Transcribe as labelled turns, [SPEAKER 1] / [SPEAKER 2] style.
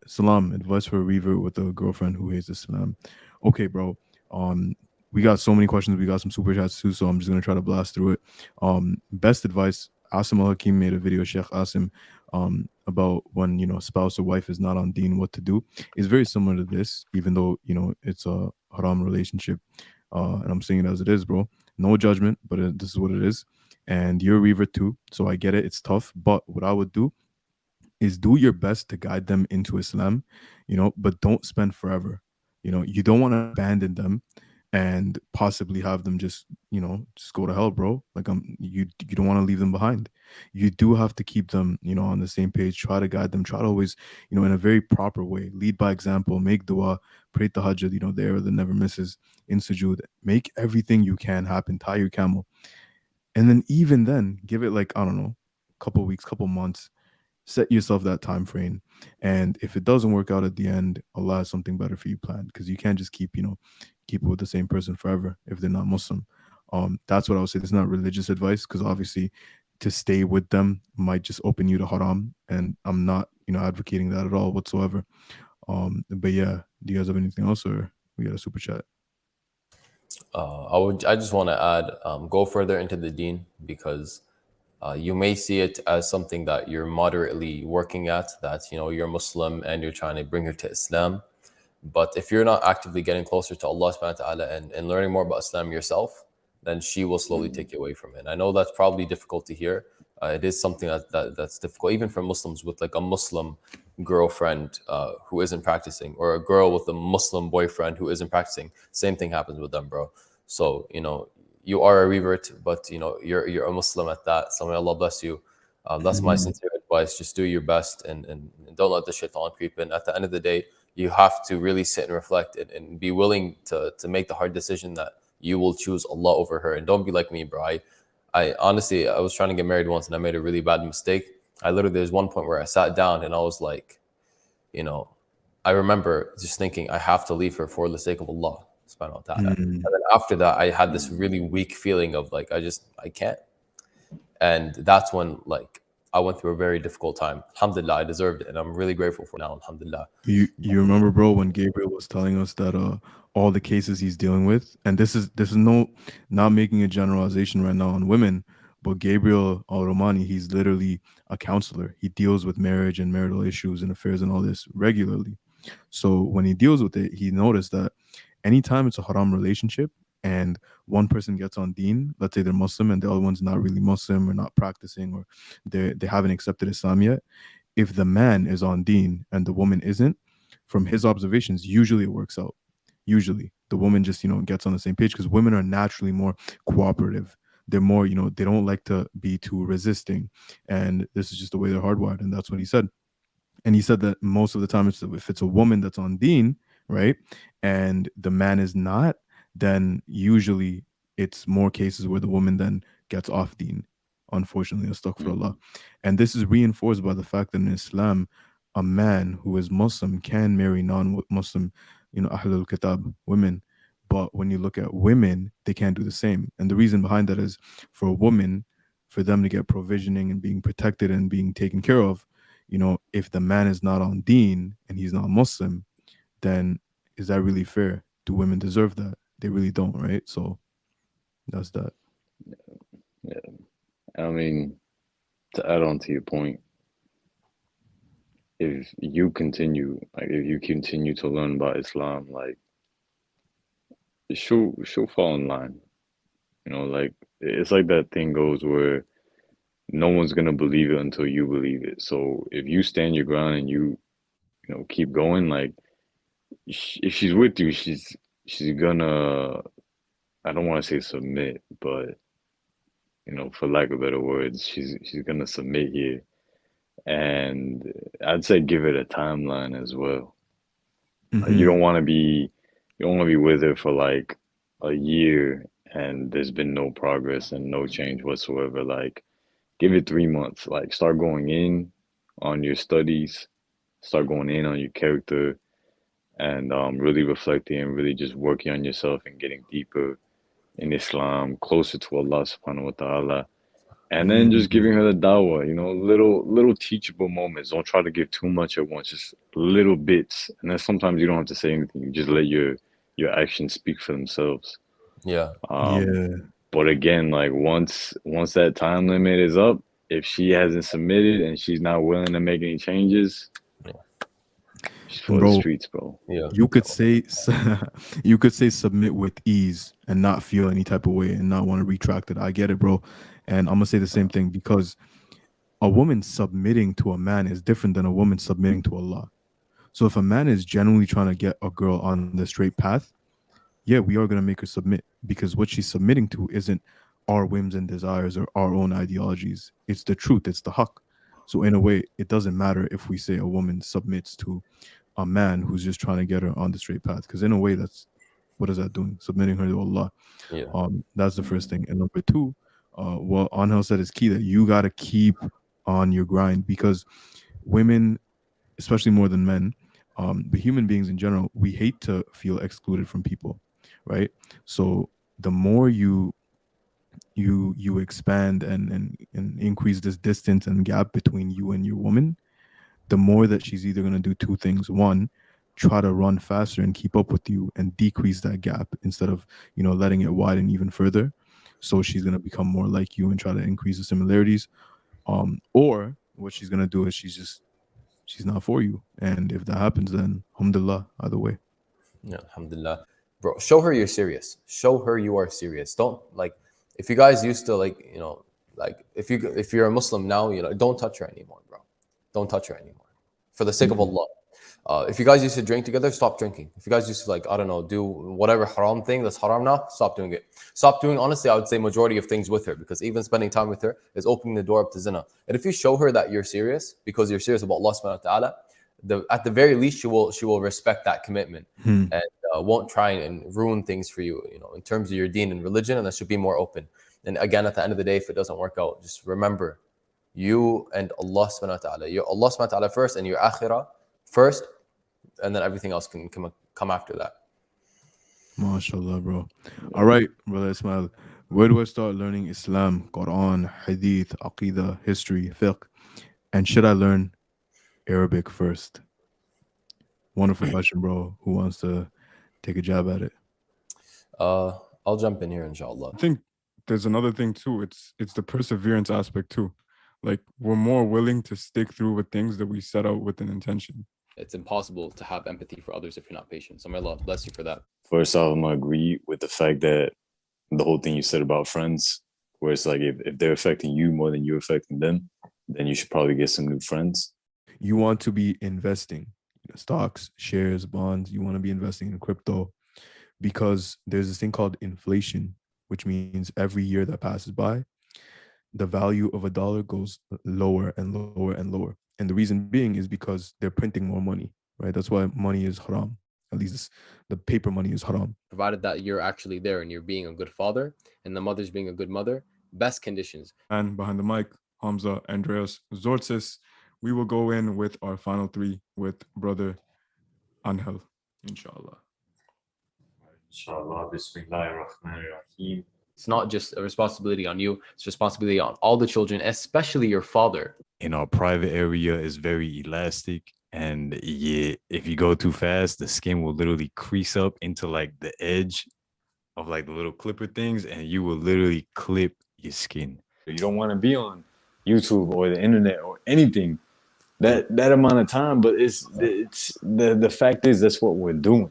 [SPEAKER 1] Salam, advice for a revert with a girlfriend who hates Islam. Okay, bro. Um, we got so many questions. We got some super chats too, so I'm just gonna try to blast through it. Best advice. Asim Al Hakim made a video, Sheikh Asim, about when spouse or wife is not on deen, what to do. It's very similar to this, even though it's a haram relationship. And I'm saying it as it is, bro. No judgment, but this is what it is. And you're a revert too, so I get it. It's tough, but what I would do is do your best to guide them into Islam, but don't spend forever. You don't want to abandon them and possibly have them just go to hell, bro. Like you don't want to leave them behind. You do have to keep them, on the same page, try to guide them, try to always, in a very proper way, lead by example, make dua, pray tahajjud, there that never misses in sujood. Make everything you can happen, tie your camel. And then even then, give it like, I don't know, couple weeks, couple months, set yourself that time frame, and if it doesn't work out at the end, Allah has something better for you planned, because you can't just keep it with the same person forever if they're not Muslim. That's what I would say. This is not religious advice, because obviously to stay with them might just open you to haram, and I'm not advocating that at all whatsoever. But yeah, do you guys have anything else, or we got a super chat?
[SPEAKER 2] I just want to add, go further into the deen, because you may see it as something that you're moderately working at, that you're Muslim and you're trying to bring her to Islam. But if you're not actively getting closer to Allah subhanahu wa ta'ala, and learning more about Islam yourself, then she will slowly take you away from it. And I know that's probably difficult to hear. It is something that's difficult, even for Muslims with like a Muslim girlfriend who isn't practicing, or a girl with a Muslim boyfriend who isn't practicing. Same thing happens with them, bro. So, you are a revert, but you're a Muslim at that. So may Allah bless you. That's my
[SPEAKER 1] Mhm.
[SPEAKER 2] sincere advice. Just do your best, and don't let the shaitan creep in. At the end of the day, you have to really sit and reflect, and be willing to make the hard decision that you will choose Allah over her. And don't be like me, bro. I honestly, I was trying to get married once, and I made a really bad mistake. I literally, there's one point where I sat down and I was like, you know, I remember just thinking, I have to leave her for the sake of Allah subhanahu wa ta'ala.
[SPEAKER 1] Mhm.
[SPEAKER 2] And then after that, I had this really weak feeling of like, I can't. And that's when like I went through a very difficult time. Alhamdulillah, I deserved it. And I'm really grateful for it now. Alhamdulillah.
[SPEAKER 1] You remember, bro, when Gabriel was telling us that all the cases he's dealing with, and this is no, not making a generalization right now on women, but Gabriel Al Romani, he's literally a counselor. He deals with marriage and marital issues and affairs and all this regularly. So when he deals with it, he noticed that anytime it's a haram relationship and one person gets on deen, let's say they're Muslim and the other one's not really Muslim or not practicing, or they haven't accepted Islam yet, if the man is on deen and the woman isn't, from his observations, usually it works out. Usually the woman just, gets on the same page, because women are naturally more cooperative. They're more, they don't like to be too resisting. And this is just the way they're hardwired. And that's what he said. And he said that most of the time, if it's a woman that's on deen, right, and the man is not, then usually it's more cases where the woman then gets off deen, unfortunately, astaghfirullah.
[SPEAKER 3] Mm-hmm.
[SPEAKER 1] And this is reinforced by the fact that in Islam, a man who is Muslim can marry non-Muslim, Ahlul Kitab women. But when you look at women, they can't do the same. And the reason behind that is, for a woman, for them to get provisioning and being protected and being taken care of, if the man is not on deen and he's not Muslim, then is that really fair? Do women deserve that? They really don't, right? So that's that.
[SPEAKER 3] Yeah. I mean, to add on to your point, if you continue to learn about Islam, like she'll fall in line. Like it's like that thing goes where no one's gonna believe it until you believe it. So if you stand your ground and you keep going, like if she's with you, she's gonna, I don't want to say submit, but for lack of better words, she's gonna submit here. And I'd say give it a timeline as well. Like
[SPEAKER 1] Hmm.
[SPEAKER 3] you don't want to be with her for like a year and there's been no progress and no change whatsoever. Like give it 3 months. Like start going in on your studies, start going in on your character, and really reflecting and really just working on yourself and getting deeper in Islam, closer to Allah subhanahu wa ta'ala. And then just
[SPEAKER 1] Mm,
[SPEAKER 3] giving her the dawah, little teachable moments. Don't try to give too much at once, just little bits. And then sometimes you don't have to say anything. You just let your actions speak for themselves.
[SPEAKER 2] Yeah.
[SPEAKER 3] Um,
[SPEAKER 1] yeah.
[SPEAKER 3] but again, like once that time limit is up, if she hasn't submitted and she's not willing to make any changes,
[SPEAKER 2] Yeah.
[SPEAKER 3] she's
[SPEAKER 1] And
[SPEAKER 3] for the
[SPEAKER 1] bro,
[SPEAKER 3] streets, bro.
[SPEAKER 2] Yeah.
[SPEAKER 1] you could say you could say submit with ease and not feel any type of way and not want to retract it. I get it, bro. And I'm gonna say the same thing because a woman submitting to a man is different than a woman submitting to Allah. So if a man is genuinely trying to get a girl on the straight path, yeah, we are going to make her submit because what she's submitting to isn't our whims and desires or our own ideologies. It's the truth, it's the haqq. So in a way, it doesn't matter if we say a woman submits to a man who's just trying to get her on the straight path, because in a way, that's what is that doing? Submitting her to Allah.
[SPEAKER 2] Yeah.
[SPEAKER 1] That's the first thing. And number two, what Anhel said is key, that you got to keep on your grind, because women, especially more than men, but human beings in general, we hate to feel excluded from people, right? So the more you expand and increase this distance and gap between you and your woman, the more that she's either going to do two things. One, try to run faster and keep up with you and decrease that gap instead of, letting it widen even further. So she's going to become more like you and try to increase the similarities. Or what she's going to do is she's not for you. And if that happens, then alhamdulillah, either way.
[SPEAKER 2] Yeah, alhamdulillah. Bro, show her you're serious. Show her you are serious. Don't like if you guys used to like if you're a Muslim now, don't touch her anymore, bro. Don't touch her anymore. For the sake of
[SPEAKER 1] Mm.
[SPEAKER 2] Allah. If you guys used to drink together, stop drinking. If you guys used to like, I don't know, do whatever haram thing that's haram now, stop doing it. Stop doing, honestly, I would say majority of things with her, because even spending time with her is opening the door up to zina. And if you show her that you're serious because you're serious about Allah subhanahu wa ta'ala, at the very least she will respect that commitment,
[SPEAKER 1] Hmm.
[SPEAKER 2] and won't try and ruin things for you, in terms of your deen and religion, and that should be more open. And again, at the end of the day, if it doesn't work out, just remember you and Allah subhanahu wa ta'ala. Your Allah subhanahu wa ta'ala first and your akhirah first, and then everything else can come after that.
[SPEAKER 1] MashaAllah, bro. All right, brother Ismail. Where do I start learning Islam, Quran, Hadith, Aqidah, history, fiqh? And should I learn Arabic first? Wonderful question, bro. Who wants to take a jab at it?
[SPEAKER 2] I'll jump in here, inshallah.
[SPEAKER 4] I think there's another thing too. It's the perseverance aspect too. Like we're more willing to stick through with things that we set out with an intention.
[SPEAKER 5] It's impossible to have empathy for others if you're not patient. So may Allah bless you for that.
[SPEAKER 3] First off, I'm gonna agree with the fact that the whole thing you said about friends, where it's like if they're affecting you more than you're affecting them, then you should probably get some new friends.
[SPEAKER 1] You want to be investing, stocks, shares, bonds. You want to be investing in crypto, because there's this thing called inflation, which means every year that passes by, the value of a dollar goes lower and lower and lower. And the reason being is because they're printing more money, right? That's why money is haram. At least the paper money is haram.
[SPEAKER 5] Provided that you're actually there and you're being a good father and the mother's being a good mother, best conditions.
[SPEAKER 4] And behind the mic, Hamza, Andreas, Zortsis, we will go in with our final three with brother Anghel, inshallah.
[SPEAKER 6] Inshallah, Bismillahir Rahmanir Rahim.
[SPEAKER 5] It's not just a responsibility on you, it's responsibility on all the children, especially your father.
[SPEAKER 7] In our private area is very elastic, and yeah, if you go too fast, the skin will literally crease up into like the edge of like the little clipper things, and you will literally clip your skin.
[SPEAKER 3] You don't want to be on YouTube or the internet or anything that amount of time, but it's the fact is that's what we're doing.